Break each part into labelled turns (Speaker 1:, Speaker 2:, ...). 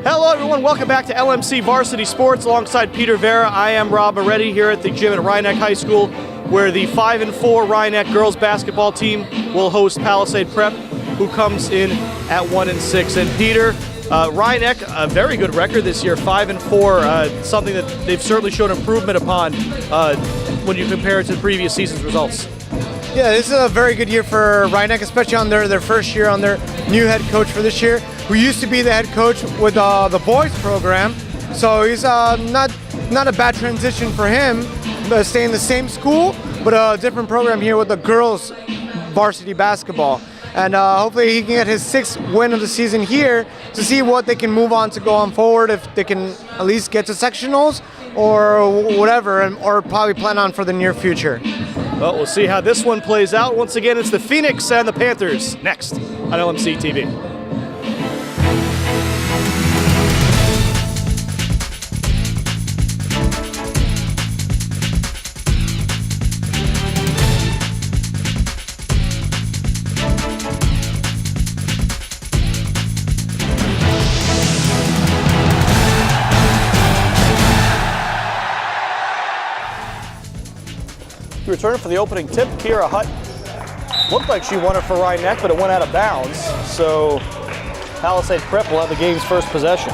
Speaker 1: Hello everyone, welcome back to LMC Varsity Sports alongside Peter Vera. I am Rob Moretti here at the gym at Rhinebeck High School, where the 5-4 Rhinebeck girls basketball team will host Palisade Prep, who comes in at 1-6. And Peter, Rhinebeck, a very good record this year, 5-4, something that they've certainly shown improvement upon when you compare it to the previous season's results.
Speaker 2: Yeah, this is a very good year for Rhinebeck, especially on their first year on their new head coach for this year, who used to be the head coach with the boys program. So he's not a bad transition for him, staying in the same school, but a different program here with the girls varsity basketball. And hopefully he can get his 6th win of the season here to see what they can move on to go on forward, if they can at least get to sectionals or whatever, or probably plan on for the near future.
Speaker 1: Well, we'll see how this one plays out. Once again, it's the Phoenix and the Panthers next on LMC TV. Returning for the opening tip, Kira Hutt looked like she won it for Rhinebeck, but it went out of bounds. So Palisade Prep will have the game's first possession.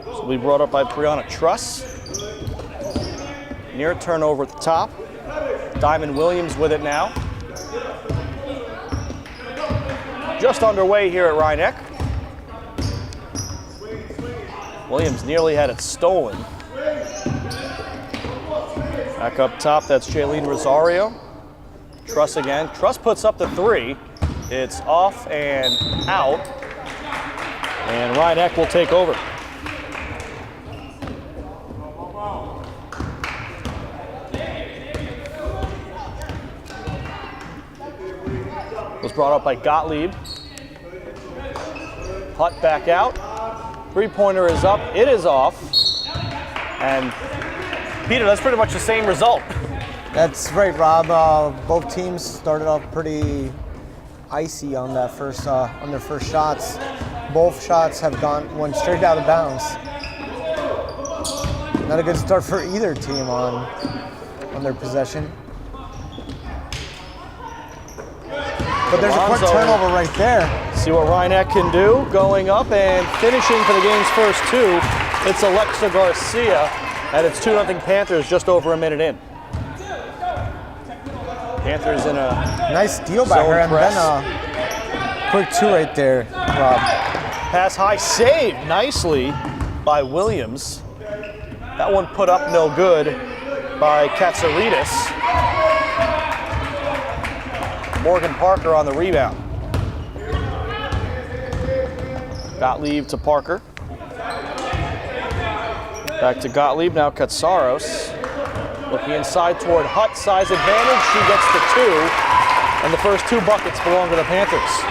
Speaker 1: So we brought up by Brianna Truss. Near turnover at the top. Diamond Williams with it now. Just underway here at Rhinebeck. Williams nearly had it stolen. Back up top, that's Jaylene Rosario. Truss again. Truss puts up the 3. It's off and out. And Rhinebeck will take over. Was brought up by Gottlieb. Hutt back out. 3-pointer is up. It is off. And Peter, that's pretty much the same result.
Speaker 2: That's right, Rob. Both teams started off pretty icy on that on their first shots. Both shots have went straight out of bounds. Not a good start for either team on their possession. But there's a quick turnover right there.
Speaker 1: See what Rhinebeck can do, going up and finishing for the game's first 2. It's Alexa Garcia, and it's 2-0 Panthers just over a minute in. Panthers in a
Speaker 2: nice steal by her, and then a quick 2 right there, Rob.
Speaker 1: Pass high, saved nicely by Williams. That one put up no good by Katsouridis. Morgan Parker on the rebound. Gottlieb to Parker. Back to Gottlieb, now Katsaros. Looking inside toward Hutt, size advantage. She gets the 2, and the first 2 buckets belong to the Panthers.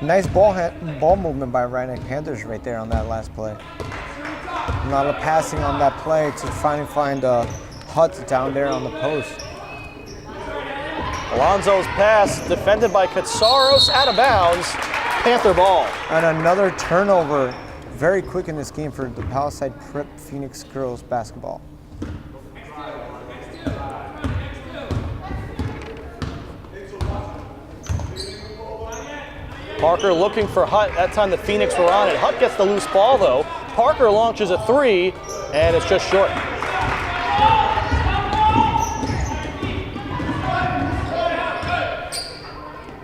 Speaker 2: Nice ball movement by Rhinebeck Panthers right there on that last play. A lot of passing on that play to finally find Hutt down there on the post.
Speaker 1: Alonzo's pass defended by Katsaros, out of bounds. Panther ball.
Speaker 2: And another turnover very quick in this game for the Palisade Prep Phoenix girls basketball.
Speaker 1: Parker looking for Hutt. That time the Phoenix were on it. Hutt gets the loose ball though. Parker launches a 3, and it's just short.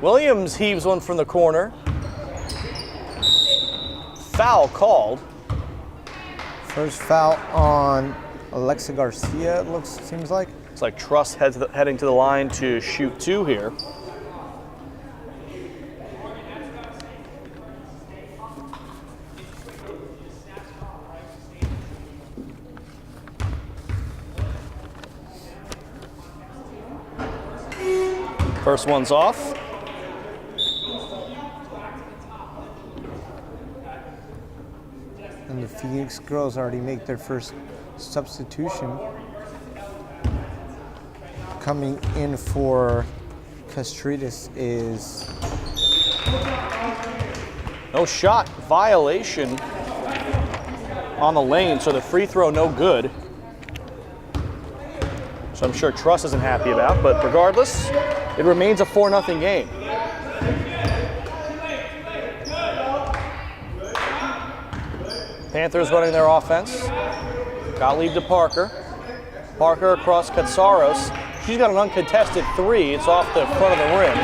Speaker 1: Williams heaves one from the corner. Foul called.
Speaker 2: First foul on Alexa Garcia, seems like.
Speaker 1: It's like Truss heading to the line to shoot 2 here. First one's off.
Speaker 2: And the Phoenix girls already make their first substitution coming in for Castridis is
Speaker 1: no shot violation on the lane, so the free throw no good. So I'm sure Truss isn't happy about, but regardless, it remains a 4-0 game. Panthers running their offense. Gottlieb to Parker. Parker across Katsaros. She's got an uncontested three. It's off the front of the rim.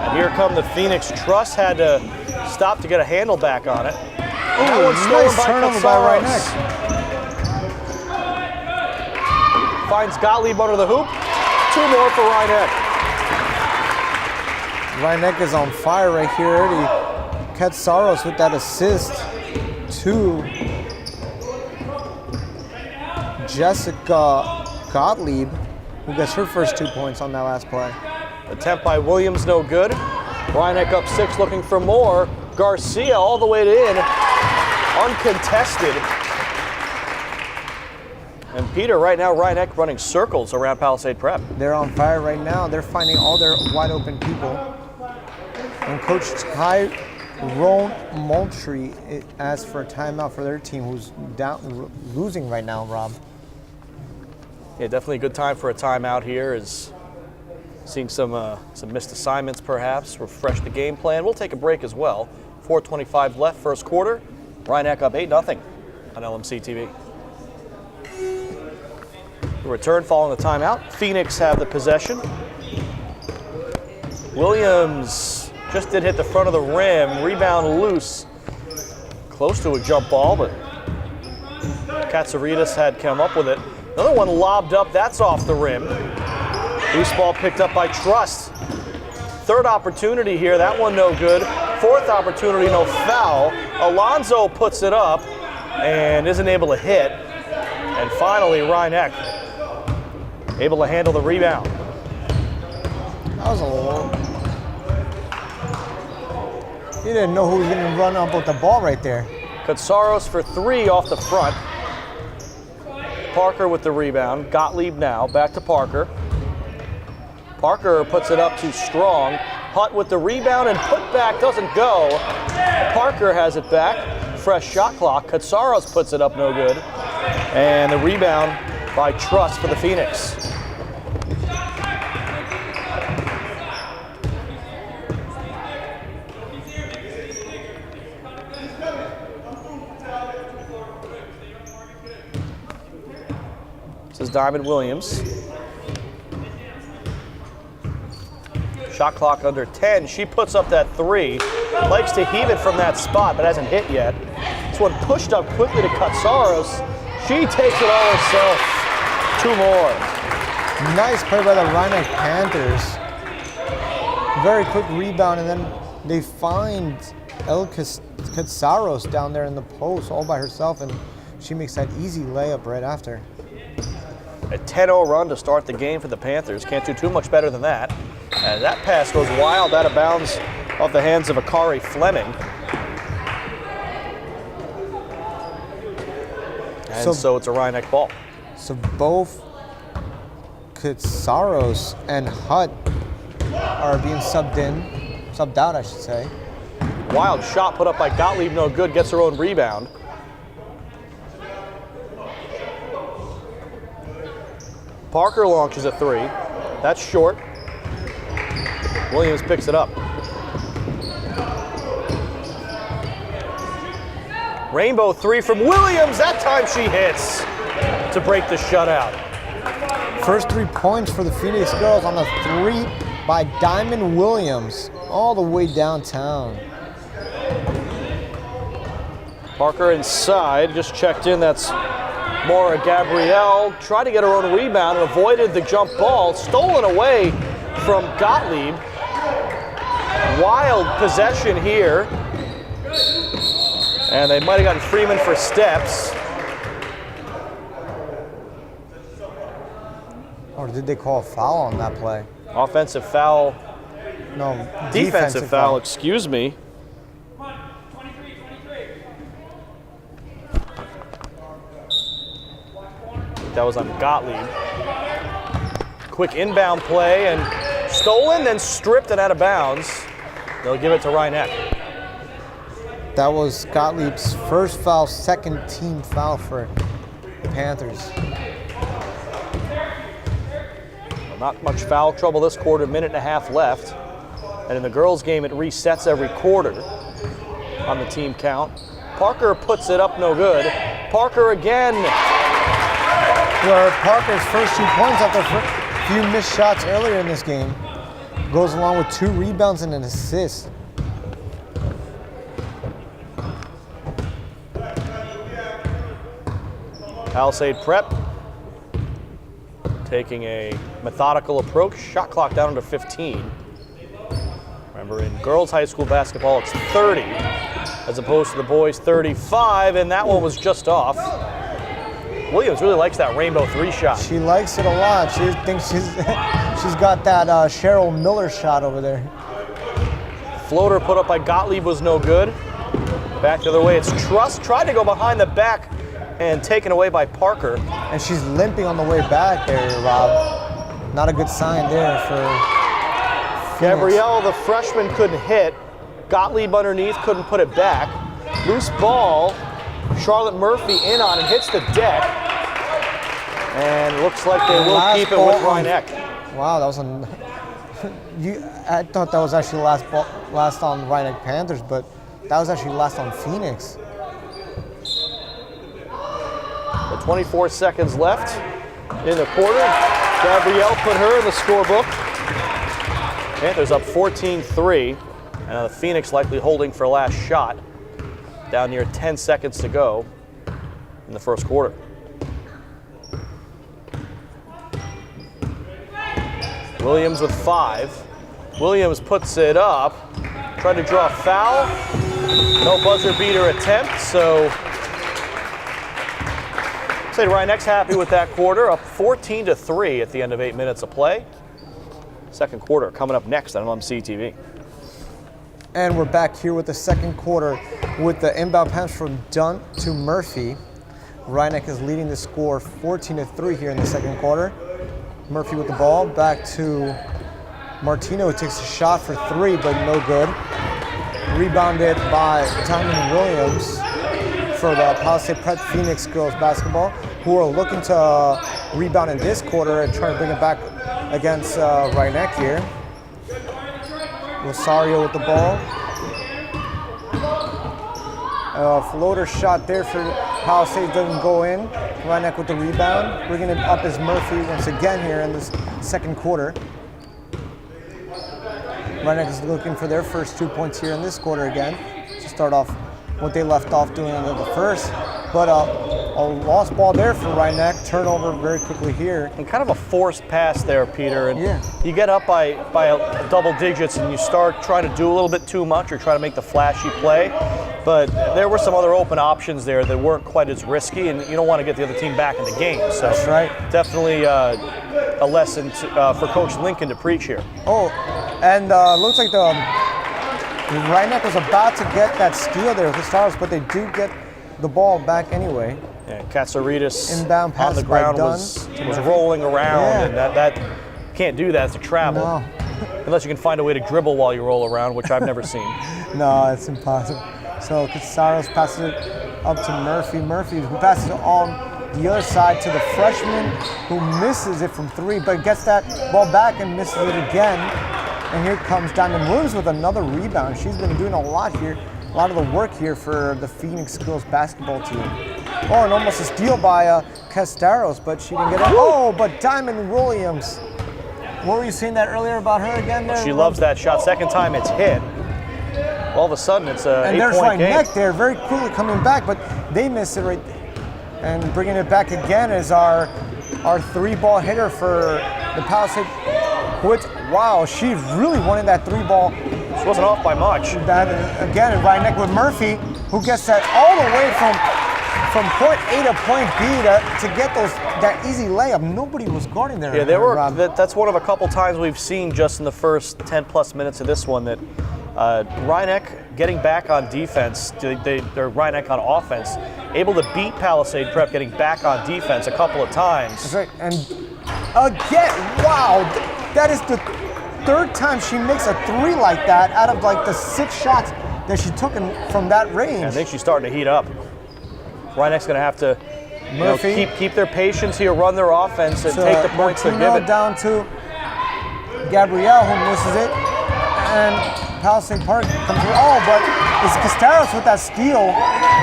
Speaker 1: And here come the Phoenix. Truss had to stop to get a handle back on it. That one's stolen by
Speaker 2: turnover
Speaker 1: Katsaros.
Speaker 2: by Rhineck.
Speaker 1: Finds Gottlieb under the hoop. 2 more for Rhineck.
Speaker 2: Rhineck is on fire right here. Already Katsaros with that assist to Jessica Gottlieb, who gets her first 2 points on that last play.
Speaker 1: Attempt by Williams, no good. Rhineck up 6, looking for more. Garcia all the way in, uncontested. And Peter, right now, Rhineck running circles around Palisade Prep.
Speaker 2: They're on fire right now. They're finding all their wide open people. And Coach Tyrone Moultrie asked for a timeout for their team, who's down, losing right now, Rob.
Speaker 1: Yeah, definitely a good time for a timeout here. Is seeing some missed assignments, perhaps, refresh the game plan. We'll take a break as well. 4:25 left, first quarter. Rhineck up 8-0 on LMC TV. The return following the timeout. Phoenix have the possession. Williams just did hit the front of the rim. Rebound loose. Close to a jump ball, but Katsouridis had come up with it. Another one lobbed up. That's off the rim. Loose ball picked up by Truss. Third opportunity here. That one no good. Fourth opportunity, no foul. Alonzo puts it up and isn't able to hit. And finally, Rhineck able to handle the rebound.
Speaker 2: That was a little... He didn't know who was going to run up with the ball right there.
Speaker 1: Katsaros for 3 off the front. Parker with the rebound. Gottlieb now, back to Parker. Parker puts it up too strong. Hutt with the rebound and put back doesn't go. Parker has it back. Fresh shot clock. Katsaros puts it up no good. And the rebound by Truss for the Phoenix. This is Diamond Williams. Shot clock under 10. She puts up that 3. Likes to heave it from that spot, but hasn't hit yet. This one pushed up quickly to Katsaros. She takes it all herself. 2 more.
Speaker 2: Nice play by the Rhineck Panthers. Very quick rebound, and then they find Katsaros down there in the post all by herself, and she makes that easy layup right after.
Speaker 1: A 10-0 run to start the game for the Panthers. Can't do too much better than that. And that pass goes wild out of bounds off the hands of Akari Fleming. And so it's a Rhineck ball.
Speaker 2: So both Katsaros and Hutt are being subbed out, I should say.
Speaker 1: Wild shot put up by Gottlieb, no good, gets her own rebound. Parker launches a 3. That's short. Williams picks it up. Rainbow 3 from Williams. That time she hits to break the shutout.
Speaker 2: First 3 points for the Phoenix girls on a 3 by Diamond Williams all the way downtown.
Speaker 1: Parker inside, just checked in. That's Maura Gabrielle. Tried to get her own rebound and avoided the jump ball. Stolen away from Gottlieb. Wild possession here. And they might have gotten Freeman for steps.
Speaker 2: Or did they call a foul on that play?
Speaker 1: Offensive foul.
Speaker 2: No,
Speaker 1: Defensive foul, excuse me. think that was on Gottlieb. Quick inbound play and stolen, then stripped and out of bounds. They'll give it to Rhinebeck.
Speaker 2: That was Gottlieb's first foul, second team foul for the Panthers.
Speaker 1: Well, not much foul trouble this quarter, minute and a half left. And in the girls' game, it resets every quarter on the team count. Parker puts it up, no good. Parker again.
Speaker 2: Where Parker's first 2 points after a few missed shots earlier in this game goes along with 2 rebounds and an assist.
Speaker 1: Palisade Prep taking a methodical approach. Shot clock down to 15. Remember, in girls high school basketball, it's 30 as opposed to the boys 35, and that one was just off. Williams really likes that rainbow 3 shot.
Speaker 2: She likes it a lot. She thinks she's got that Cheryl Miller shot over there.
Speaker 1: Floater put up by Gottlieb was no good. Back the other way, it's Truss. Tried to go behind the back and taken away by Parker.
Speaker 2: And she's limping on the way back there, Rob. Not a good sign there for Phoenix.
Speaker 1: Gabrielle, the freshman, couldn't hit. Gottlieb underneath, couldn't put it back. Loose ball. Charlotte Murphy in on it, hits the deck. And looks like they will keep it with Rhinebeck.
Speaker 2: Wow, that was I thought that was actually last on Rhinebeck Panthers, but that was actually last on Phoenix.
Speaker 1: With 24 seconds left in the quarter, Gabrielle put her in the scorebook. Panthers up 14-3. And now the Phoenix likely holding for last shot. Down near 10 seconds to go in the first quarter. Williams with 5. Williams puts it up. Tried to draw a foul. No buzzer beater attempt, so say Rhinebeck's happy with that quarter, up 14-3 at the end of 8 minutes of play. Second quarter coming up next on LMC TV.
Speaker 2: And we're back here with the second quarter with the inbound pass from Dunn to Murphy. Rhinebeck is leading the score 14-3 here in the second quarter. Murphy with the ball, back to Martino, who takes a shot for 3, but no good. Rebounded by Diamond Williams for the Palisade Prep Phoenix girls basketball, who are looking to rebound in this quarter and try to bring it back against Rhinebeck here. Rosario with the ball. Floater shot there for Palisade, doesn't go in. Rhinebeck with the rebound. Bringing it up is Murphy once again here in this second quarter. Rhinebeck is looking for their first 2 points here in this quarter again to start off what they left off doing in the first. But a lost ball there for Rhinebeck. Turnover very quickly here.
Speaker 1: And kind of a forced pass there, Peter. And
Speaker 2: yeah.
Speaker 1: You get up by double digits and you start trying to do a little bit too much or try to make the flashy play. But there were some other open options there that weren't quite as risky, and you don't want to get the other team back in the game. So
Speaker 2: that's right.
Speaker 1: Definitely a lesson for Coach Lincoln to preach here.
Speaker 2: Oh, and looks like the Rhinebeck was about to get that steal there with the Stars, but they do get the ball back anyway.
Speaker 1: Yeah, Katsaridis
Speaker 2: inbound pass
Speaker 1: on the ground
Speaker 2: by
Speaker 1: was rolling around, and that can't do that. It's a travel.
Speaker 2: No.
Speaker 1: Unless you can find a way to dribble while you roll around, which I've never seen.
Speaker 2: No, it's impossible. So Katsaros passes it up to Murphy. Murphy, who passes it on the other side to the freshman, who misses it from 3, but gets that ball back and misses it again. And here comes Diamond Williams with another rebound. She's been doing a lot here, a lot of the work here for the Phoenix girls basketball team. Oh, and almost a steal by Castaros, but she didn't get it. Oh, but Diamond Williams. What were you saying that earlier about her again there?
Speaker 1: She loves that shot. Second time it's hit. All of a sudden it's a 8-point game. And there's
Speaker 2: Rhinebeck there, very quickly coming back, but they missed it right there. And bringing it back again is our 3-ball hitter for the Palisade. Which, wow, she really wanted that 3-ball.
Speaker 1: She wasn't off by much.
Speaker 2: That again, Rhinebeck with Murphy, who gets that all the way from point A to point B to get that easy layup. Nobody was guarding there.
Speaker 1: Yeah, that's one of a couple times we've seen just in the first 10+ minutes of this one that Rhinebeck getting back on defense. They're Rhinebeck on offense, able to beat Palisade Prep getting back on defense a couple of times.
Speaker 3: That's right. And again, wow, that is the third time she makes a 3 like that out of like the 6 shots that she took from that range.
Speaker 1: I think she's starting to heat up. Rhinebeck's going to have to keep their patience here, run their offense, and take the points they're given.
Speaker 3: Down to Gabrielle, who misses it, and Palisade Park comes through. Oh, but it's Casteros with that steal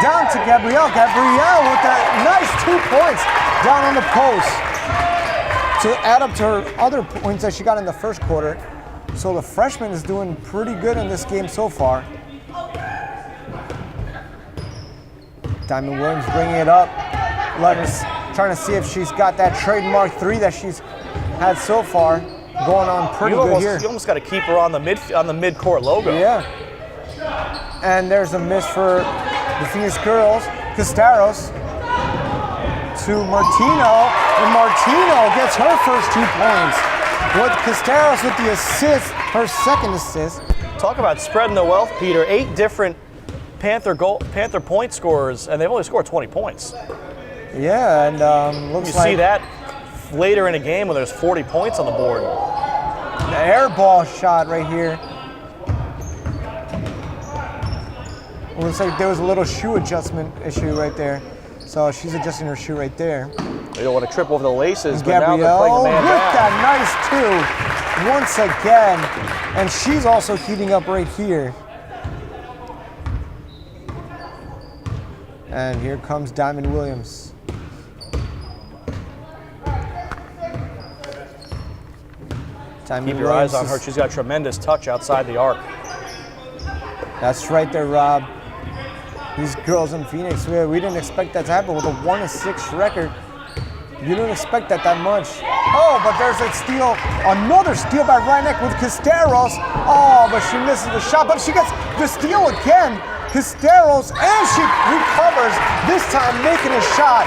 Speaker 3: down to Gabrielle. Gabrielle with that nice 2 points down on the post to add up to her other points that she got in the first quarter. So the freshman is doing pretty good in this game so far. Diamond Williams bringing it up. Trying to see if she's got that trademark 3 that she's had so far going on pretty good here.
Speaker 1: You almost got to keep her on the mid-court logo.
Speaker 3: Yeah. And there's a miss for the Phoenix girls. Casteros to Martino, and Martino gets her first 2 points. With Casteros with the assist, her second assist.
Speaker 1: Talk about spreading the wealth, Peter. 8 different Panther point scorers, and they've only scored 20 points.
Speaker 3: Yeah, and looks like
Speaker 1: you see that later in a game when there's 40 points on the board.
Speaker 3: The air ball shot right here. It looks like there was a little shoe adjustment issue right there. So she's adjusting her shoe right there.
Speaker 1: They don't want to trip over the laces, but
Speaker 3: Gabrielle
Speaker 1: now they're playing the man
Speaker 3: with
Speaker 1: down.
Speaker 3: that nice 2 once again. And she's also heating up right here. And here comes Diamond Williams.
Speaker 1: Keep your eyes on her. She's got tremendous touch outside the arc.
Speaker 3: That's right there, Rob. These girls in Phoenix, we didn't expect that to happen with a 1-6 record. You don't expect that much. Oh, but there's a steal, another steal by Rhinebeck with Casteros. Oh, but she misses the shot, but she gets the steal again. Casteros, and she recovers, this time making a shot.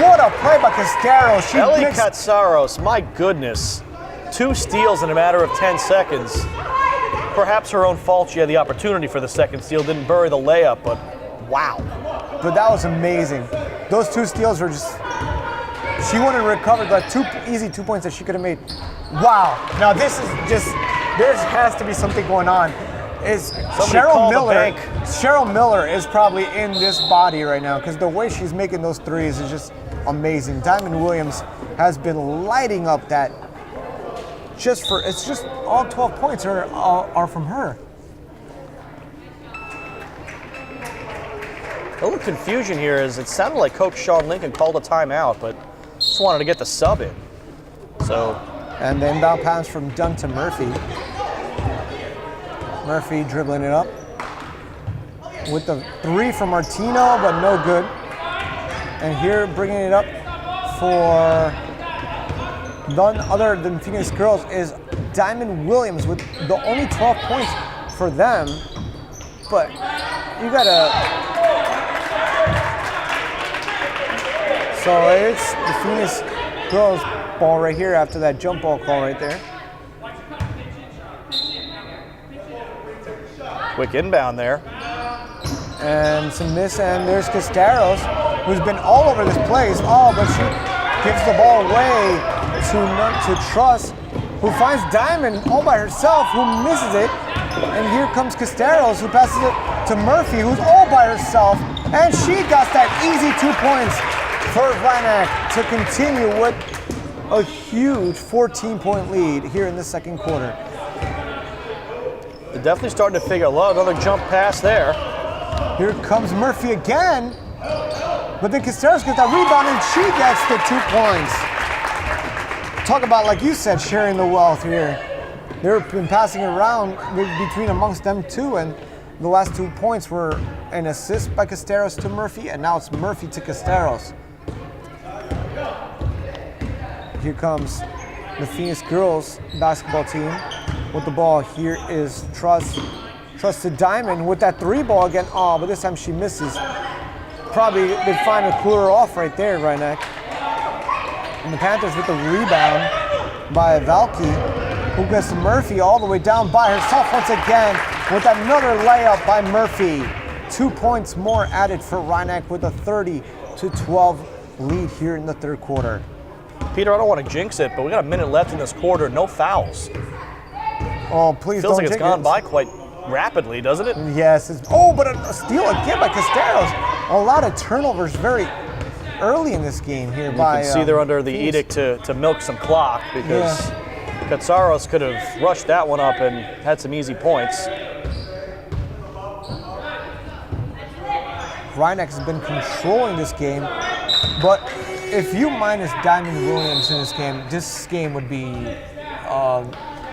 Speaker 3: What a play by Casteros.
Speaker 1: Ellie Katsaros, my goodness. 2 steals in a matter of 10 seconds. Perhaps her own fault. She had the opportunity for the second steal, didn't bury the layup, but wow.
Speaker 3: But that was amazing. Those 2 steals were just, she wouldn't have recovered like 2 easy 2 points that she could have made. Wow. Now this is just, there has to be something going on. Is Cheryl Miller? Cheryl Miller is probably in this body right now because the way she's making those threes is just amazing. Diamond Williams has been lighting up that. It's just all 12 points are from her.
Speaker 1: A little confusion here is it sounded like Coach Sean Lincoln called a timeout, but just wanted to get the sub in. So.
Speaker 3: And the inbound pass from Dunn to Murphy. Murphy dribbling it up with the 3 from Martino, but no good. And here bringing it up for none other than Phoenix girls is Diamond Williams with the only 12 points for them. But you gotta. So it's the Phoenix girls ball right here after that jump ball call right there.
Speaker 1: Quick inbound there.
Speaker 3: And some miss, and there's Casteros, who's been all over this place. Oh, but she gives the ball away to Truss, who finds Diamond all by herself, who misses it. And here comes Casteros, who passes it to Murphy, who's all by herself. And she got that easy 2 points for Rhinebeck to continue with a huge 14-point lead here in the second quarter.
Speaker 1: They're definitely starting to figure out another jump pass there.
Speaker 3: Here comes Murphy again, but then Casteros gets that rebound and she gets the 2 points. Talk about, like you said, sharing the wealth here. They've been passing it around between amongst them two, and the last 2 points were an assist by Casteros to Murphy, and now it's Murphy to Casteros. Here comes the Phoenix girls basketball team with the ball. Here is Truss to Diamond with that 3 ball again. Oh, but this time she misses. Probably they find a cooler off right there, Rhinebeck. And the Panthers with the rebound by Valky, who gets Murphy all the way down by herself once again. with another layup by Murphy. 2 points more added for Rhinebeck with a 30-12 lead here in the third quarter.
Speaker 1: Peter, I don't want to jinx it, but we got a minute left in this quarter. No fouls.
Speaker 3: Oh, please
Speaker 1: Feels
Speaker 3: don't
Speaker 1: like it's
Speaker 3: jinx
Speaker 1: gone
Speaker 3: it.
Speaker 1: by quite rapidly, doesn't it?
Speaker 3: Yes. But a steal again by Casteros. A lot of turnovers very early in this game here
Speaker 1: You
Speaker 3: by
Speaker 1: can see they're under the
Speaker 3: Phoenix.
Speaker 1: edict to milk some clock because Katsaros could have rushed that one up and had some easy points.
Speaker 3: Rhinebeck has been controlling this game, but if you minus Diamond Williams in this game would be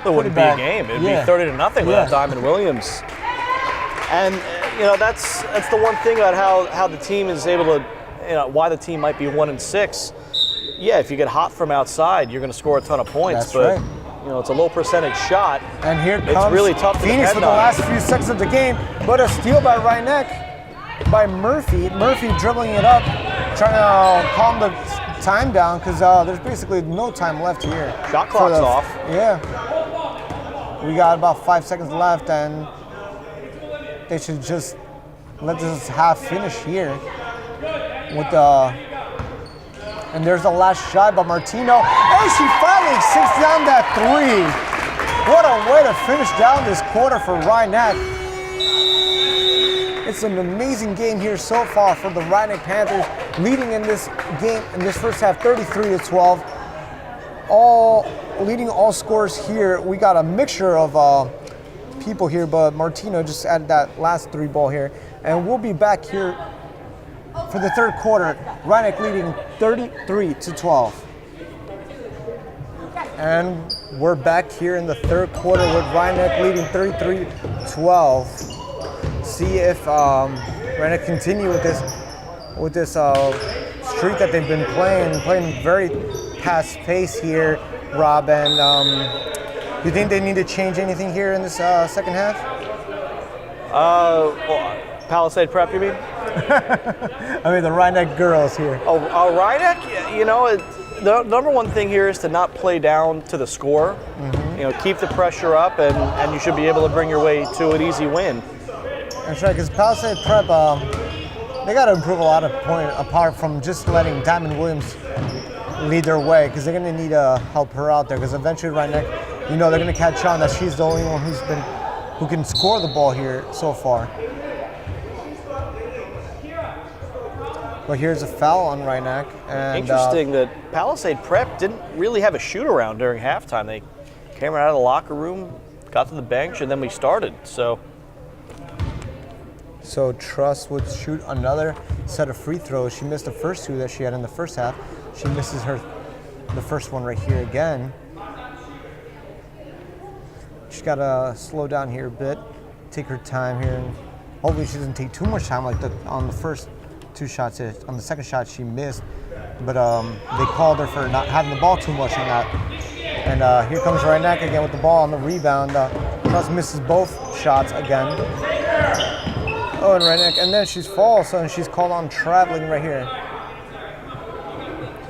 Speaker 1: It wouldn't be a game. It'd be 30-0 without Diamond Williams. And that's the one thing about how the team is able to, why the team might be 1-6. Yeah, if you get hot from outside, you're going to score a ton of points.
Speaker 3: That's
Speaker 1: but
Speaker 3: right.
Speaker 1: It's a low percentage shot.
Speaker 3: And here
Speaker 1: It's
Speaker 3: comes
Speaker 1: really tough to
Speaker 3: Phoenix for
Speaker 1: depend
Speaker 3: the
Speaker 1: on.
Speaker 3: last few seconds of the game, but a steal by Rhinebeck by Murphy. Murphy dribbling it up, trying to calm the time down because there's basically no time left here.
Speaker 1: Shot clock's off.
Speaker 3: Yeah. We got about 5 seconds left, and they should just let this half finish here. And there's the last shot by Martino, and she finally sinks down that three. What a way to finish down this quarter for Rhinebeck. It's an amazing game here so far for the Rhinebeck Panthers, leading in this game in this first half 33-12. Leading all scores here. We got a mixture of people here, but Martino just added that last three ball here. And we'll be back here for the third quarter. Rhinebeck leading 33-12. And we're back here in the third quarter with Rhinebeck leading 33-12. See if Rhinebeck continue with this streak that they've been playing very fast pace here, Rob. And you think they need to change anything here in this second half?
Speaker 1: Palisade Prep, you mean?
Speaker 3: I mean the Rhinebeck girls here.
Speaker 1: Rhinebeck, the number one thing here is to not play down to the score.
Speaker 3: Mm-hmm.
Speaker 1: Keep the pressure up, and you should be able to bring your way to an easy win.
Speaker 3: That's right, because Palisade Prep, they got to improve a lot of points apart from just letting Diamond Williams lead their way, because they're going to need to help her out there, because eventually Rhinebeck, they're going to catch on that she's the only one who can score the ball here so far. But here's a foul on Rhinebeck. And
Speaker 1: Interesting that Palisade Prep didn't really have a shoot around during halftime. They came out of the locker room, got to the bench, and then we started. So
Speaker 3: Truss would shoot another set of free throws. She missed the first two that she had in the first half. She misses the first one right here again. She's got to slow down here a bit, take her time here, and hopefully she doesn't take too much time like on the first two shots. On the second shot she missed, but they called her for not having the ball too much on that. And here comes Rhinebeck again with the ball on the rebound. Truss misses both shots again. Oh, and Rhinebeck, and then she's false, and she's called on traveling right here.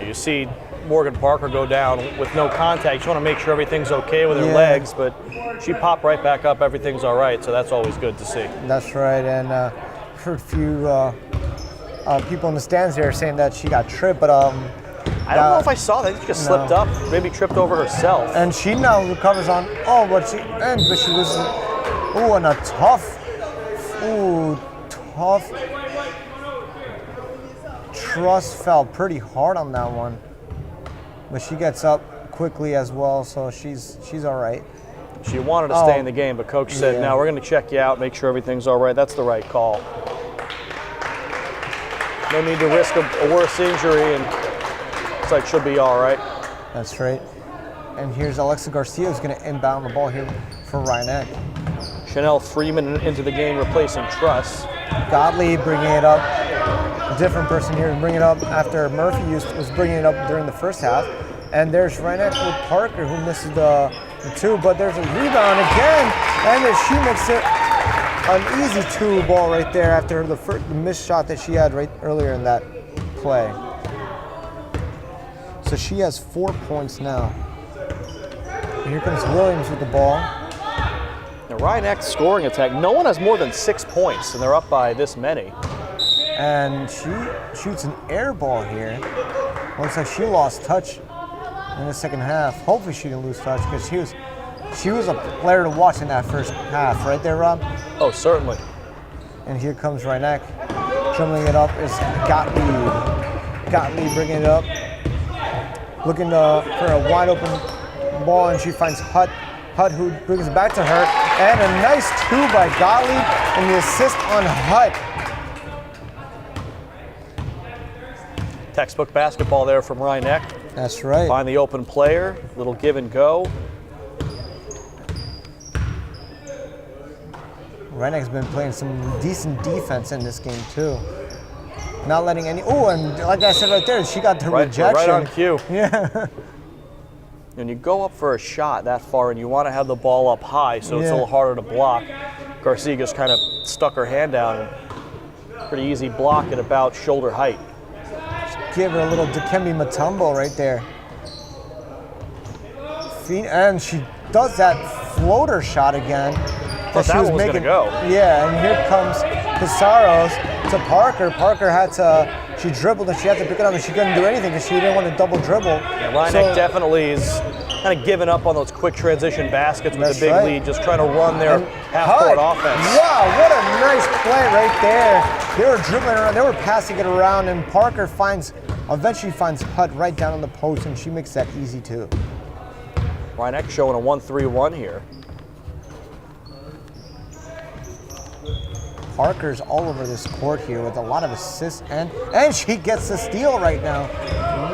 Speaker 1: you see Morgan Parker go down with no contact. You want to make sure everything's okay with her legs, but she popped right back up. Everything's all right, so that's always good to see.
Speaker 3: That's right, and heard a few people in the stands there saying that she got tripped, but
Speaker 1: I don't know if I saw that. She just slipped up, maybe tripped over herself.
Speaker 3: And she now recovers on. But she loses. Ooh, and a tough. Truss fell pretty hard on that one, but she gets up quickly as well, so she's all right.
Speaker 1: She wanted to stay in the game, but coach said, "No, we're going to check you out, make sure everything's all right." That's the right call. No need to risk a worse injury, and looks like she'll be all right.
Speaker 3: That's right. And here's Alexa Garcia who's going to inbound the ball here for Rhinebeck.
Speaker 1: Chanel Freeman into the game, replacing Truss.
Speaker 3: Godley bringing it up. A different person here bringing it up after Murphy was bringing it up during the first half. And there's Rhinebeck with Parker who misses the two, but there's a rebound again, and then she makes it an easy two ball right there after the missed shot that she had right earlier in that play. So she has 4 points now. And here comes Williams with the ball.
Speaker 1: The Rhinebeck scoring attack. No one has more than 6 points, and they're up by this many.
Speaker 3: And she shoots an air ball here. Looks like she lost touch in the second half. Hopefully she didn't lose touch because she was a player to watch in that first half, right there, Rob?
Speaker 1: Oh, certainly.
Speaker 3: And here comes Rhinebeck. Dribbling it up is Gottlieb. Gottlieb bringing it up. Looking for a wide open ball, and she finds Hutt. Hutt, who brings it back to her. And a nice 2 by Gottlieb, and the assist on Hutt.
Speaker 1: Textbook basketball there from Rhinebeck.
Speaker 3: That's right.
Speaker 1: Find the open player, little give and go.
Speaker 3: Rhinebeck's been playing some decent defense in this game too. Not letting any. Oh, and like I said right there, she got the rejection.
Speaker 1: Right on cue.
Speaker 3: Yeah.
Speaker 1: And you go up for a shot that far, and you want to have the ball up high, so it's a little harder to block. Garcia just kind of stuck her hand down, and pretty easy block at about shoulder height.
Speaker 3: Give her a little Dikembe Mutombo right there. And she does that floater shot again.
Speaker 1: Thought that one was going to go.
Speaker 3: Yeah, and here comes Pizarros to Parker. Parker had to, she dribbled and she had to pick it up, and she couldn't do anything because she didn't want to double dribble.
Speaker 1: Yeah, Rhinebeck definitely is kind of giving up on those quick transition baskets with the big lead, just trying to run their half-court offense.
Speaker 3: Wow, what a nice play right there. They were dribbling around, they were passing it around, and Parker eventually finds Hutt right down on the post, and she makes that easy too.
Speaker 1: Rhinebeck showing a 1-3-1 here.
Speaker 3: Parker's all over this court here with a lot of assists, and she gets the steal right now.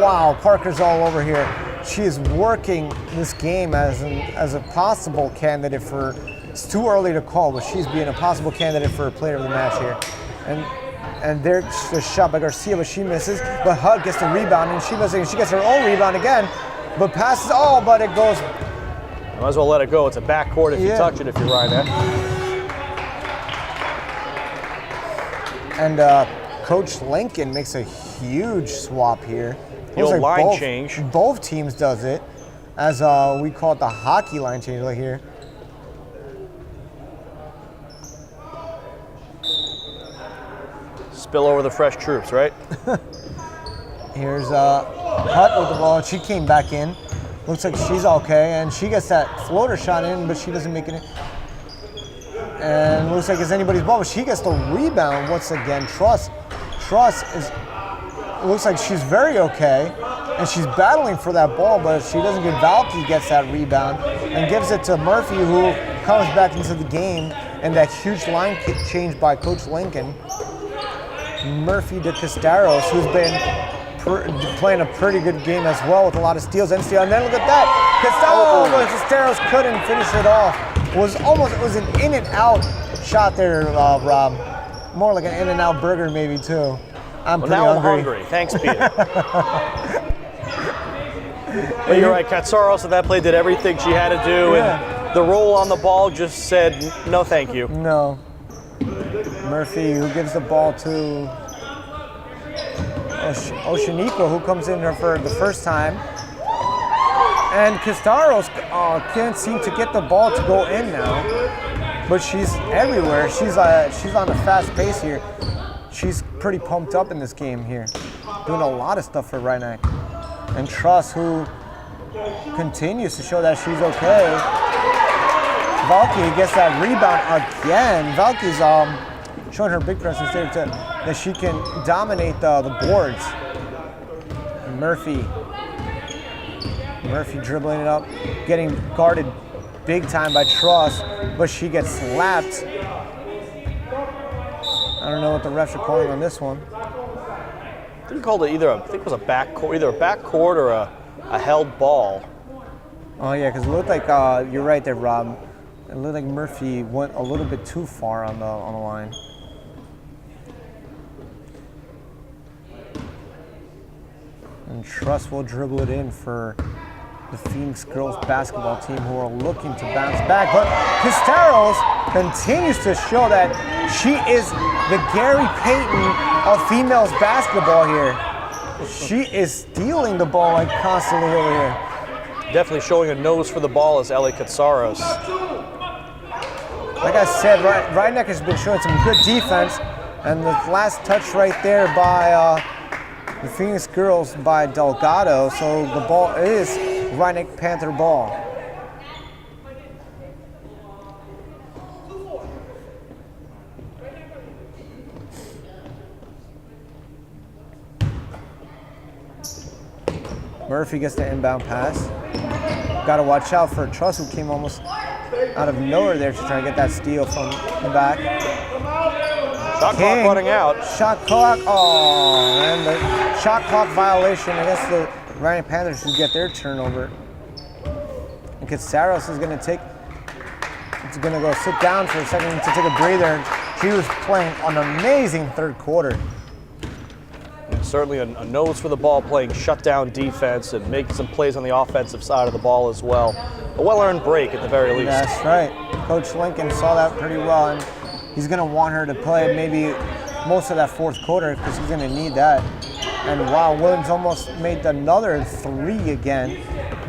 Speaker 3: Wow, Parker's all over here. She is working this game as a possible candidate for, it's too early to call, but she's being a possible candidate for a player of the match here. And there's a shot by Garcia, but she misses. But Hutt gets the rebound, and she gets her own rebound again, but passes, but it goes.
Speaker 1: You might as well let it go. It's a backcourt if you touch it, if you're Rhinebeck.
Speaker 3: And Coach Lincoln makes a huge swap here.
Speaker 1: The old line change.
Speaker 3: Both teams does it, as we call it the hockey line change right here.
Speaker 1: Spill over the fresh troops, right?
Speaker 3: Here's Hutt with the ball. She came back in. Looks like she's okay, and she gets that floater shot in, but she doesn't make it in. And looks like it's anybody's ball, but she gets the rebound once again. Truss looks like she's very okay, and she's battling for that ball, but she doesn't get Valky gets that rebound and gives it to Murphy, who comes back into the game, and that huge line change by Coach Lincoln. Murphy to Castaros, who's been playing a pretty good game as well with a lot of steals and steals. And then look at that, Castaros couldn't finish it off. It was an in and out shot there, Rob. More like an in and out burger maybe too. I'm
Speaker 1: hungry. Thanks, Peter. But you're right, Katsaros in that play did everything she had to do, and the roll on the ball just said, no thank you.
Speaker 3: No. Murphy, who gives the ball to Oshiniko, who comes in there for the first time. And Castaros can't seem to get the ball to go in now, but she's everywhere. She's on a fast pace here. She's pretty pumped up in this game here, doing a lot of stuff for Rhinebeck. And Truss, who continues to show that she's okay. Valky gets that rebound again. Valky's showing her big presence there that she can dominate the boards. Murphy dribbling it up, getting guarded big time by Truss, but she gets slapped. I don't know what the refs are calling on this one.
Speaker 1: I think he called it either a backcourt or a held ball.
Speaker 3: Oh yeah, because it looked like you're right there, Rob. It looked like Murphy went a little bit too far on the line. And Truss will dribble it in for the Phoenix girls basketball team, who are looking to bounce back. But Castaros continues to show that she is the Gary Payton of females basketball here. She is stealing the ball like constantly over here.
Speaker 1: Definitely showing a nose for the ball is Ellie Katsaros.
Speaker 3: like I said, Rhinebeck has been showing some good defense, and the last touch right there by the Phoenix girls by Delgado, so the ball is Rhinebeck Panther ball. Murphy gets the inbound pass. Got to watch out for Truss, who came almost out of nowhere there to try to get that steal from the back.
Speaker 1: Shot clock running out.
Speaker 3: Shot clock, oh, and the shot clock violation against the Rhinebeck Panthers who get their turnover. And Casaros is going to go sit down for a second to take a breather. She was playing an amazing third quarter.
Speaker 1: Certainly a nose for the ball, playing shutdown defense and making some plays on the offensive side of the ball as well. A well-earned break at the very least.
Speaker 3: That's right. Coach Lincoln saw that pretty well, and he's going to want her to play maybe most of that fourth quarter because he's going to need that. And wow, Williams almost made another three again,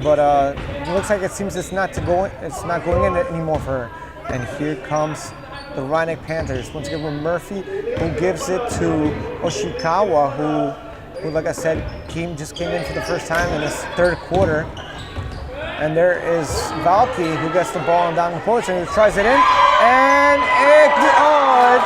Speaker 3: but it looks like it's not going in anymore for her. And here comes the Rhinebeck Panthers. Once again, with Murphy, who gives it to Oshikawa, who like I said, just came in for the first time in this third quarter. And there is Valky, who gets the ball down the court and he tries it in. And it's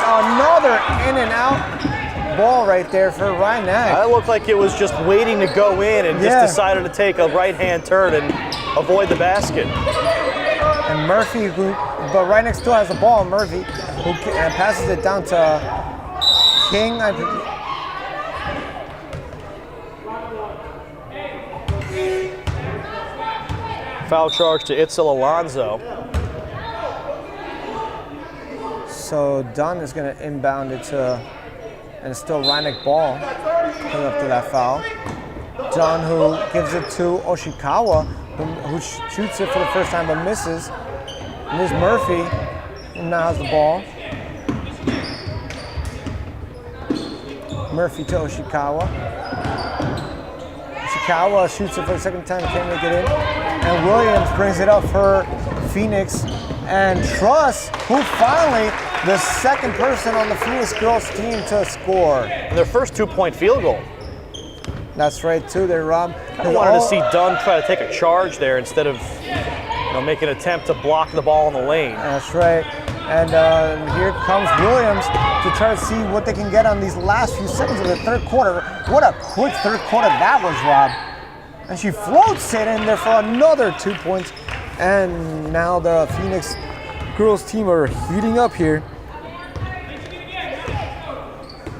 Speaker 3: another in and out ball right there for Rhinebeck.
Speaker 1: That looked like it was just waiting to go in and just decided to take a right-hand turn and avoid the basket.
Speaker 3: And Murphy, but Rhinebeck still has the ball. Murphy, who passes it down to King.
Speaker 1: Foul charge to Itzel Alonso.
Speaker 3: So Dunn is going to inbound it to, and it's still Rhinebeck ball coming up to that foul. Dunn, who gives it to Oshikawa, who shoots it for the first time but misses. And there's Murphy, who now has the ball. Murphy to Oshikawa. Oshikawa shoots it for the second time, can't make it in. And Williams brings it up for Phoenix. And Truss, who finally, the second person on the Phoenix girls team to score.
Speaker 1: And their first 2-point field goal.
Speaker 3: That's right, too, there, Rob.
Speaker 1: I wanted to see Dunn try to take a charge there instead of make an attempt to block the ball in the lane.
Speaker 3: That's right. And here comes Williams to try to see what they can get on these last few seconds of the third quarter. What a quick third quarter that was, Rob. And she floats it in there for another 2 points. And now the Phoenix girls team are heating up here.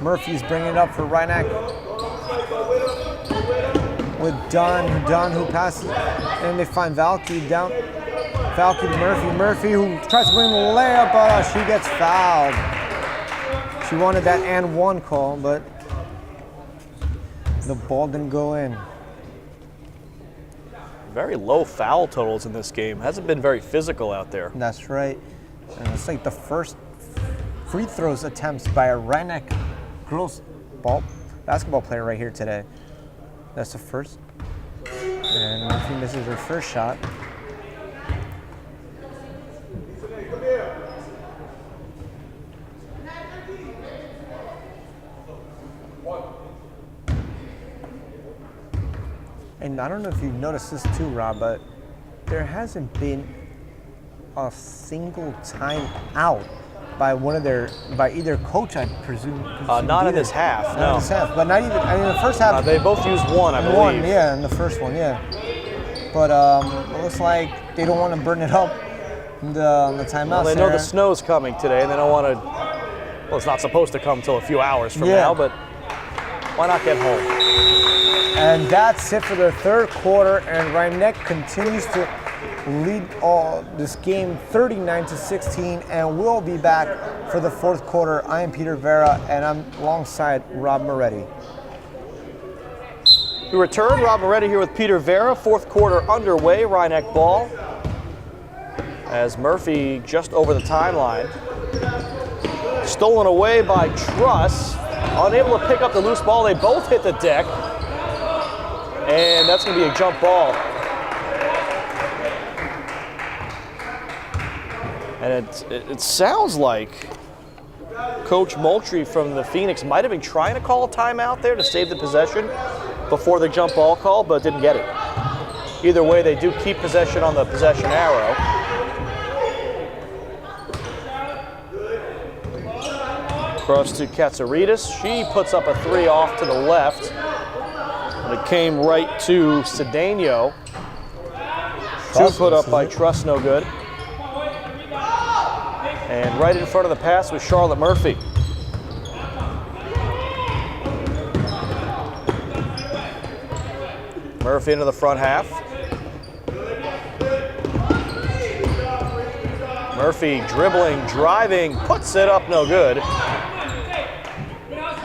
Speaker 3: Murphy's bringing it up for Rhinebeck. With Dunn who passes, and they find Valky down. Valky to Murphy, who tries to bring the layup, but she gets fouled. She wanted that and one call, but the ball didn't go in.
Speaker 1: Very low foul totals in this game. Hasn't been very physical out there.
Speaker 3: That's right. And it's like the first free throws attempts by a Rhinebeck girls basketball player right here today. That's the first. And Murphy misses her first shot. And I don't know if you've noticed this too, Rob, but there hasn't been a single time out by either coach, I presume.
Speaker 1: Not in this half,
Speaker 3: Not
Speaker 1: no.
Speaker 3: in this half, but not even, in the first half.
Speaker 1: They both used one, I believe.
Speaker 3: One, yeah, in the first one, yeah. But it looks like they don't want to burn it up in the timeout.
Speaker 1: Well, they know the snow's coming today, and they don't want to, well, it's not supposed to come until a few hours from now, but why not get home?
Speaker 3: And that's it for the third quarter, and Rhinebeck continues to lead this game 39-16, and we'll be back for the fourth quarter. I am Peter Vera, and I'm alongside Rob Moretti.
Speaker 1: We return. Rob Moretti here with Peter Vera. Fourth quarter underway. Rhinebeck ball. As Murphy just over the timeline. Stolen away by Truss. Unable to pick up the loose ball. They both hit the deck. And that's going to be a jump ball. And it sounds like Coach Moultrie from the Phoenix might have been trying to call a timeout there to save the possession before the jump ball call, but didn't get it. Either way, they do keep possession on the possession arrow. Cross to Katsouridis. She puts up a 3 off to the left. And it came right to Cedeno. 2 put up by Truss, no good. And right in front of the pass was Charlotte Murphy. Murphy into the front half. Murphy dribbling, driving, puts it up, no good.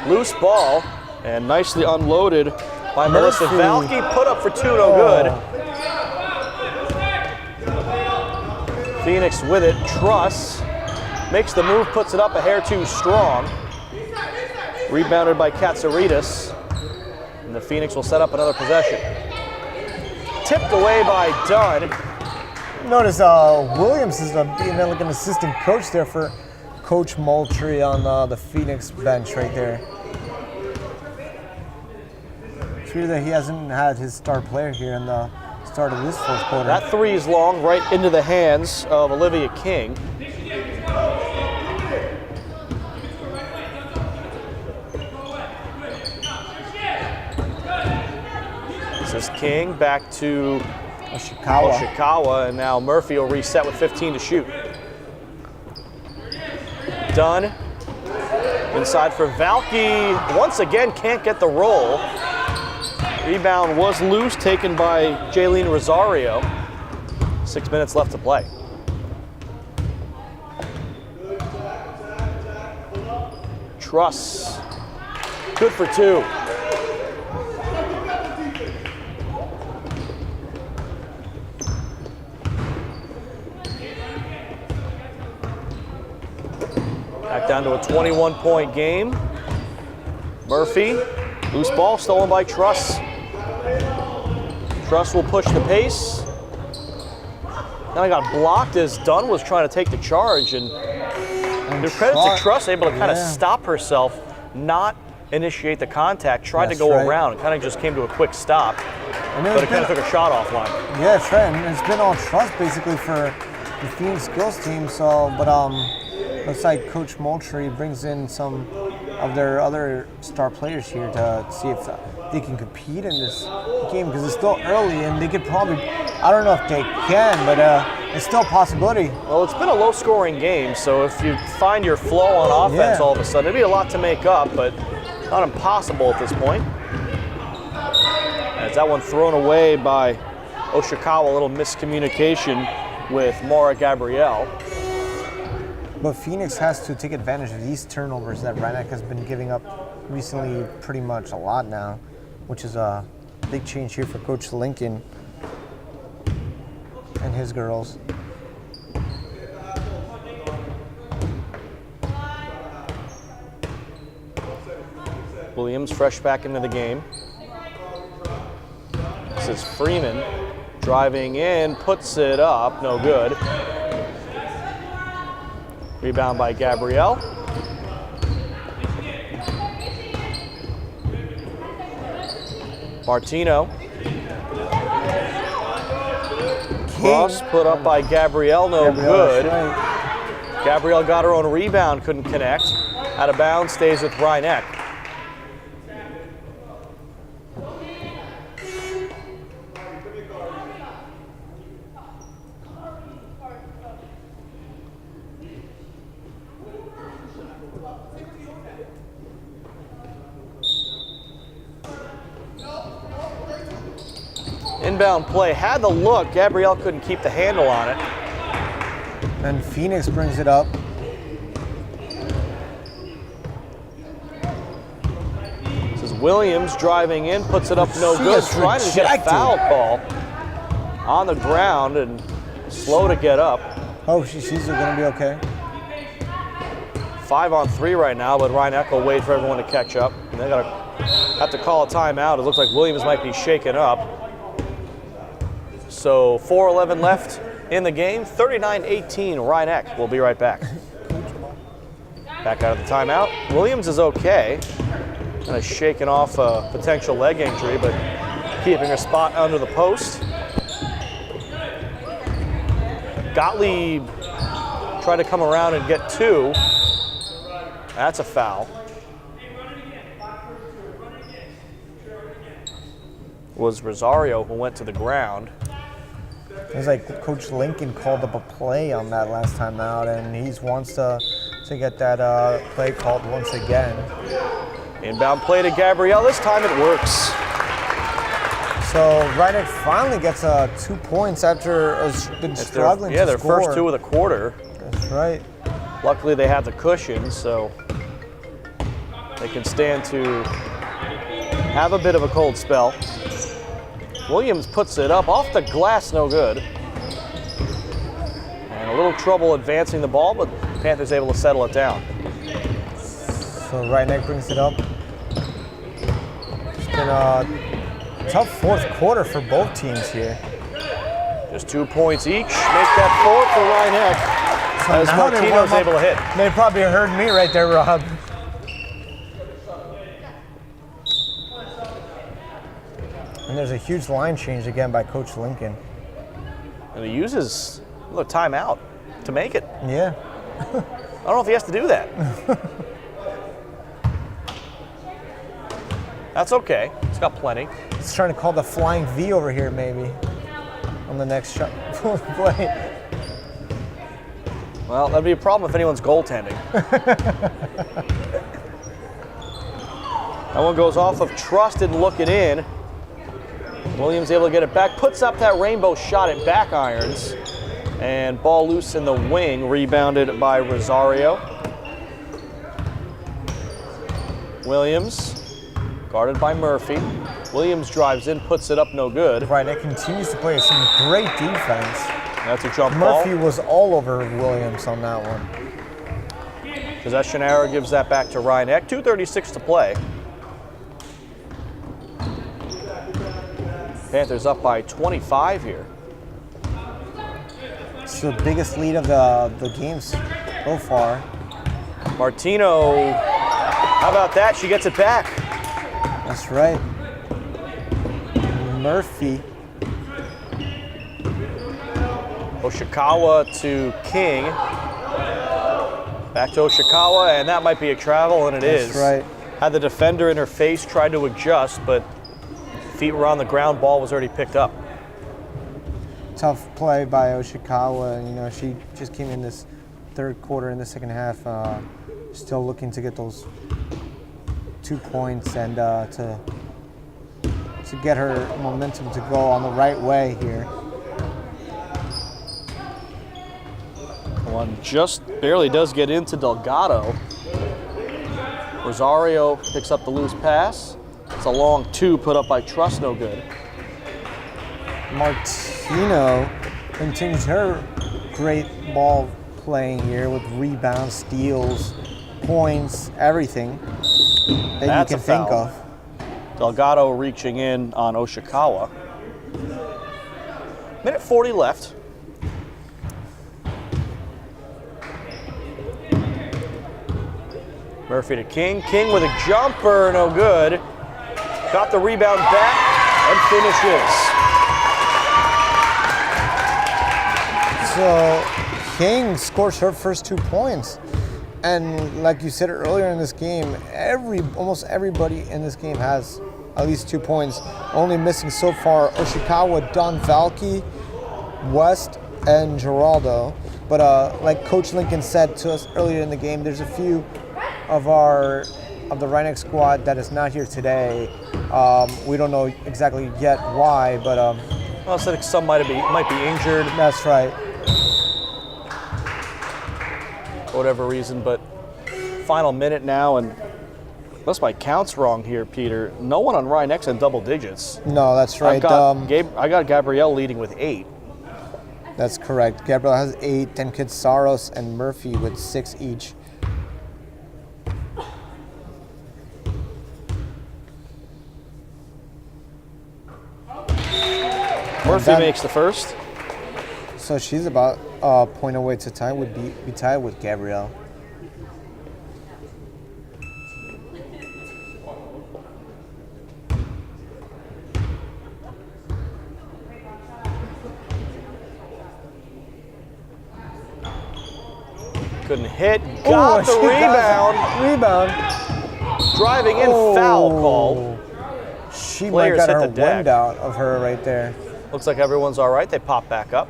Speaker 1: Loose ball, and nicely unloaded by Melissa Valky. Put up for 2, no good. Phoenix with it, Truss makes the move, puts it up a hair too strong. Rebounded by Katsouridis, and the Phoenix will set up another possession. Tipped away by Dunn.
Speaker 3: Notice Williams is being like an assistant coach there for Coach Moultrie on the Phoenix bench right there. It's weird that he hasn't had his star player here in the start of this fourth quarter.
Speaker 1: That 3 is long, right into the hands of Olivia King. This is King back to Oshikawa, and now Murphy will reset with 15 to shoot. Dunn inside for Valky. Once again, can't get the roll. Rebound was loose, taken by Jaylene Rosario. 6 minutes left to play. Truss, good for 2. Back down to a 21-point game. Murphy, loose ball stolen by Truss. Truss will push the pace. Now he got blocked as Dunn was trying to take the charge, and give credit to Truss, able to kind of stop herself, not initiate the contact, tried to go around, and kind of just came to a quick stop, but it kind of took a shot offline.
Speaker 3: Yeah, that's right, and it's been all Truss basically for the Phoenix Skills team, so, but looks like Coach Moultrie brings in some of their other star players here to see if they can compete in this game, because it's still early and they could probably, I don't know if they can, but it's still a possibility.
Speaker 1: Well, it's been a low-scoring game, so if you find your flow on offense all of a sudden, it'd be a lot to make up, but not impossible at this point. As that one thrown away by Oshikawa, a little miscommunication with Maura Gabrielle.
Speaker 3: But Phoenix has to take advantage of these turnovers that Rhinebeck has been giving up recently pretty much a lot now, which is a big change here for Coach Lincoln and his girls.
Speaker 1: Williams fresh back into the game. This is Freeman driving in, puts it up, no good. Rebound by Gabrielle. Martino. Cross put up by Gabrielle, no good. Right. Gabrielle got her own rebound, couldn't connect. Out of bounds, stays with Rhinebeck. Inbound play, had the look, Gabrielle couldn't keep the handle on it.
Speaker 3: And Phoenix brings it up.
Speaker 1: This is Williams driving in, puts it up, no good, trying to get a foul call on the ground and slow to get up.
Speaker 3: Oh, she's gonna be okay.
Speaker 1: 5 on 3 right now, but Rhinebeck will wait for everyone to catch up. And they're gonna have to call a timeout. It looks like Williams might be shaken up. So 4:11 left in the game. 39-18 Rhinebeck. We'll be right back. Back out of the timeout. Williams is okay. Kind of shaking off a potential leg injury, but keeping her spot under the post. Gottlieb tried to come around and get 2. That's a foul. Was Rosario who went to the ground.
Speaker 3: It was like Coach Lincoln called up a play on that last time out, and he wants to get that play called once again.
Speaker 1: Inbound play to Gabrielle. This time it works.
Speaker 3: So Rhinebeck finally gets 2 points after been struggling to score.
Speaker 1: Yeah, their first 2 of the quarter.
Speaker 3: That's right.
Speaker 1: Luckily they had the cushion, so they can stand to have a bit of a cold spell. Williams puts it up off the glass, no good. And a little trouble advancing the ball, but Panthers able to settle it down.
Speaker 3: So Rhinebeck brings it up. It's been a tough fourth quarter for both teams here.
Speaker 1: Just 2 points each. Make that 4 for Rhinebeck. As Martino's able to hit.
Speaker 3: They probably heard me right there, Rob. And there's a huge line change again by Coach Lincoln.
Speaker 1: And he uses a timeout to make it.
Speaker 3: Yeah.
Speaker 1: I don't know if he has to do that. That's okay. He's got plenty.
Speaker 3: He's trying to call the flying V over here, maybe, on the next shot play.
Speaker 1: Well, that'd be a problem if anyone's goaltending. That one goes off of Trust and look it in. Williams able to get it back, puts up that rainbow shot at back irons, and ball loose in the wing, rebounded by Rosario. Williams, guarded by Murphy. Williams drives in, puts it up, no good.
Speaker 3: Right, it continues to play some great defense.
Speaker 1: That's a jump ball.
Speaker 3: Murphy was all over Williams on that one.
Speaker 1: Possession arrow gives that back to Rhinebeck. 2:36 to play. Panthers up by 25 here.
Speaker 3: It's the biggest lead of the games so far.
Speaker 1: Martino, how about that? She gets it back.
Speaker 3: That's right. Murphy.
Speaker 1: Oshikawa to King. Back to Oshikawa, and that might be a travel, and it is.
Speaker 3: That's right.
Speaker 1: Had the defender in her face, tried to adjust, but feet were on the ground, ball was already picked up.
Speaker 3: Tough play by Oshikawa. You know, she just came in this third quarter in the second half, still looking to get those 2 points and to get her momentum to go on the right way here.
Speaker 1: One just barely does get into Delgado. Rosario picks up the loose pass. It's a long 2 put up by Trust, no good.
Speaker 3: Martino continues her great ball playing here with rebounds, steals, points, everything that
Speaker 1: That's
Speaker 3: you can
Speaker 1: a foul.
Speaker 3: think of.
Speaker 1: Delgado reaching in on Oshikawa. Minute 40 left. Murphy to King. King with a jumper, no good. Got the rebound back and finishes.
Speaker 3: So King scores her first 2 points. And like you said earlier in this game, almost everybody in this game has at least 2 points. Only missing so far Oshikawa, Don Valky, West, and Geraldo. But like Coach Lincoln said to us earlier in the game, there's a few of the Rhinebeck squad that is not here today. We don't know exactly yet why, but
Speaker 1: Well, I said some might be injured
Speaker 3: that's right.
Speaker 1: for whatever reason, but final minute now, and unless my count's wrong here, Peter, no one on Rhinebeck's in double digits.
Speaker 3: No, that's right.
Speaker 1: I got Gabrielle leading with 8.
Speaker 3: That's correct. Gabriel has 8, then Kitsaros and Murphy with 6 each.
Speaker 1: Murphy makes the first.
Speaker 3: So she's about a point away to tie. Would be tied with Gabrielle.
Speaker 1: Couldn't hit. Got the rebound. Driving in, foul call.
Speaker 3: She
Speaker 1: Players
Speaker 3: might got
Speaker 1: hit
Speaker 3: her
Speaker 1: the deck.
Speaker 3: wind out of her right there.
Speaker 1: Looks like everyone's all right. They pop back up.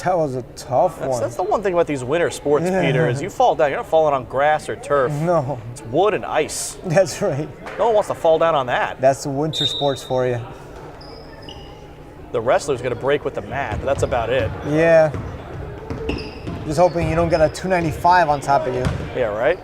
Speaker 3: That was a tough one.
Speaker 1: That's the one thing about these winter sports, Peter, is you fall down. You're not falling on grass or turf.
Speaker 3: No.
Speaker 1: It's wood and ice.
Speaker 3: That's right.
Speaker 1: No one wants to fall down on that.
Speaker 3: That's the winter sports for you.
Speaker 1: The wrestler's going to break with the mat, but that's about it.
Speaker 3: Yeah. Just hoping you don't get a 295 on top of you.
Speaker 1: Yeah, right?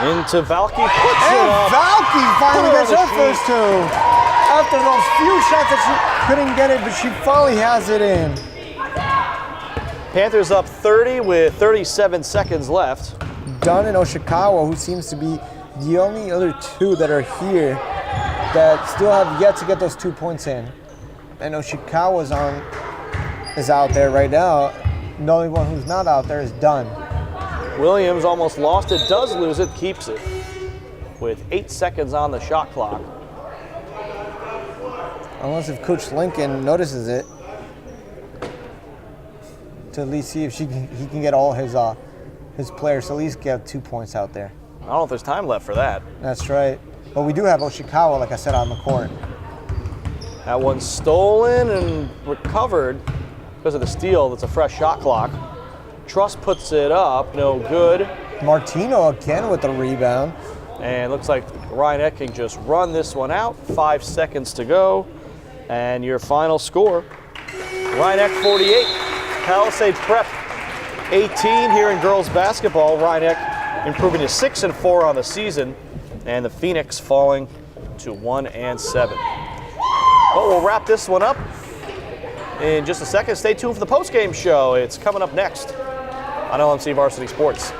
Speaker 1: Into Valky, puts it up.
Speaker 3: Valky finally
Speaker 1: Put it
Speaker 3: gets
Speaker 1: on the
Speaker 3: her first two. After those few shots that she couldn't get it, but she finally has it in.
Speaker 1: Panthers up 30 with 37 seconds left.
Speaker 3: Dunn and Oshikawa, who seems to be the only other two that are here that still have yet to get those 2 points in. And Oshikawa's is out there right now. The only one who's not out there is Dunn.
Speaker 1: Williams almost lost it, does lose it, keeps it. With 8 seconds on the shot clock.
Speaker 3: Unless if Coach Lincoln notices it, to at least see if he can get all his players to at least get 2 points out there.
Speaker 1: I don't know if there's time left for that.
Speaker 3: That's right. But we do have Oshikawa, like I said, on the court.
Speaker 1: That one's stolen and recovered because of the steal. That's a fresh shot clock. Truss puts it up, no good.
Speaker 3: Martino again with the rebound.
Speaker 1: And looks like Ryan can just run this one out. 5 seconds to go. And your final score, Ryan 48, Palisade Prep 18 here in girls basketball. Ryan improving to 6-4 on the season, and the Phoenix falling to 1-7. But we'll wrap this one up in just a second. Stay tuned for the postgame show. It's coming up next on LMC Varsity Sports.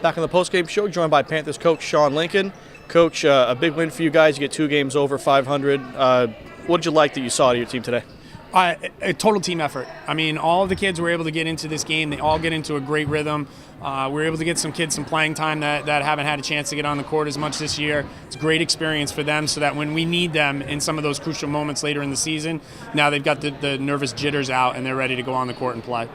Speaker 1: Back on the postgame show, joined by Panthers coach Sean Lincoln. Coach, a big win for you guys. You get 2 games over 500. What did you like that you saw to your team today?
Speaker 4: A total team effort. I mean, all of the kids were able to get into this game. They all get into a great rhythm. We were able to get some kids some playing time that haven't had a chance to get on the court as much this year. It's a great experience for them so that when we need them in some of those crucial moments later in the season, now they've got the nervous jitters out and they're ready to go on the court and play.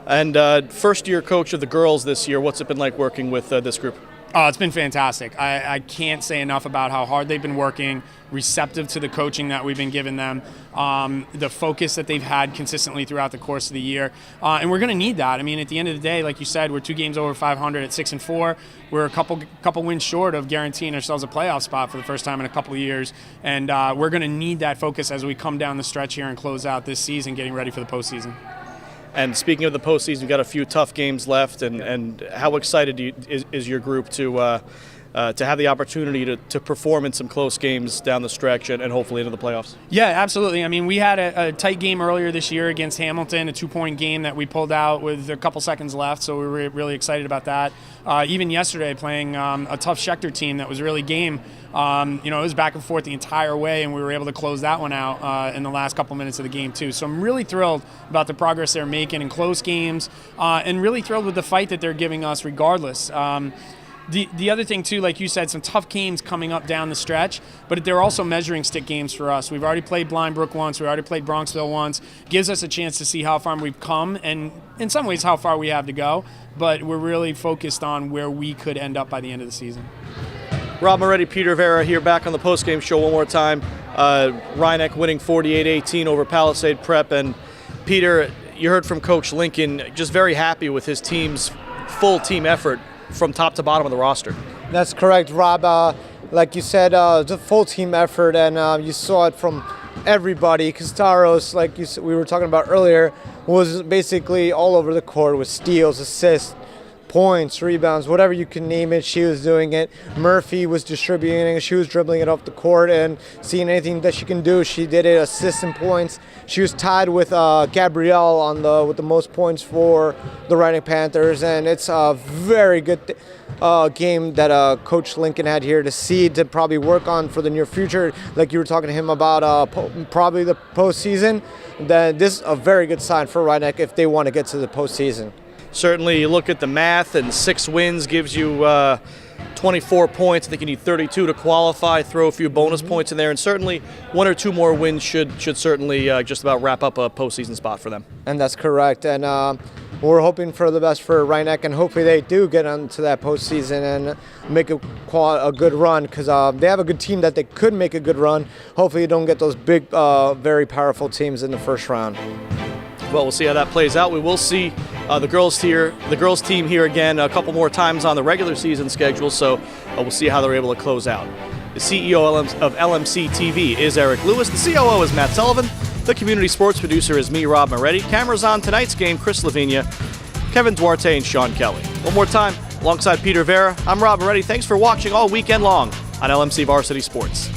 Speaker 1: And first-year coach of the girls this year, what's it been like working with this group?
Speaker 4: Oh, it's been fantastic. I can't say enough about how hard they've been working, receptive to the coaching that we've been giving them, the focus that they've had consistently throughout the course of the year. And we're going to need that. I mean, at the end of the day, like you said, we're 2 games over 500 at 6-4. We're a couple wins short of guaranteeing ourselves a playoff spot for the first time in a couple of years. And we're going to need that focus as we come down the stretch here and close out this season, getting ready for the postseason.
Speaker 1: And speaking of the postseason, you've got a few tough games left, and how excited is your group to have the opportunity to perform in some close games down the stretch and hopefully into the playoffs?
Speaker 4: Yeah, absolutely. I mean, we had a tight game earlier this year against Hamilton, a 2-point game that we pulled out with a couple seconds left, so we were really excited about that. Even yesterday, playing a tough Schechter team that was really game. It was back and forth the entire way, and we were able to close that one out in the last couple minutes of the game, too. So I'm really thrilled about the progress they're making in close games, and really thrilled with the fight that they're giving us regardless. The other thing, too, like you said, some tough games coming up down the stretch, but they're also measuring stick games for us. We've already played Blindbrook once. We already played Bronxville once. Gives us a chance to see how far we've come and, in some ways, how far we have to go. But we're really focused on where we could end up by the end of the season.
Speaker 1: Rob Moretti, Peter Vera here back on the postgame show one more time. Ryan winning 48-18 over Palisade Prep. And Peter, you heard from Coach Lincoln, just very happy with his team's full team effort from top to bottom of the roster.
Speaker 2: That's correct, Rob. Like you said, it's a full team effort, and you saw it from everybody. Castaros, like we were talking about earlier, was basically all over the court with steals, assists, points, rebounds, whatever you can name it, she was doing it. Murphy was distributing it. She was dribbling it off the court and seeing anything that she can do. She did it, assists and points. She was tied with Gabrielle with the most points for the Rhinebeck Panthers, and it's a very good game that Coach Lincoln had here to see, to probably work on for the near future. Like you were talking to him about probably the postseason, then this is a very good sign for Rhinebeck if they want to get to the postseason.
Speaker 1: Certainly, you look at the math, and 6 wins gives you 24 points. I think you need 32 to qualify. Throw a few bonus points in there, and certainly 1 or 2 more wins should certainly just about wrap up a postseason spot for them.
Speaker 2: And that's correct. And we're hoping for the best for Rhinebeck, and hopefully they do get onto that postseason and make a good run, because they have a good team that they could make a good run. Hopefully you don't get those big, very powerful teams in the first round.
Speaker 1: Well, we'll see how that plays out. We will see the girls team here again a couple more times on the regular season schedule, so we'll see how they're able to close out. The CEO of LMC TV is Eric Lewis. The COO is Matt Sullivan. The community sports producer is me, Rob Moretti. Cameras on tonight's game, Chris Lavinia, Kevin Duarte, and Sean Kelly. One more time, alongside Peter Vera, I'm Rob Moretti. Thanks for watching all weekend long on LMC Varsity Sports.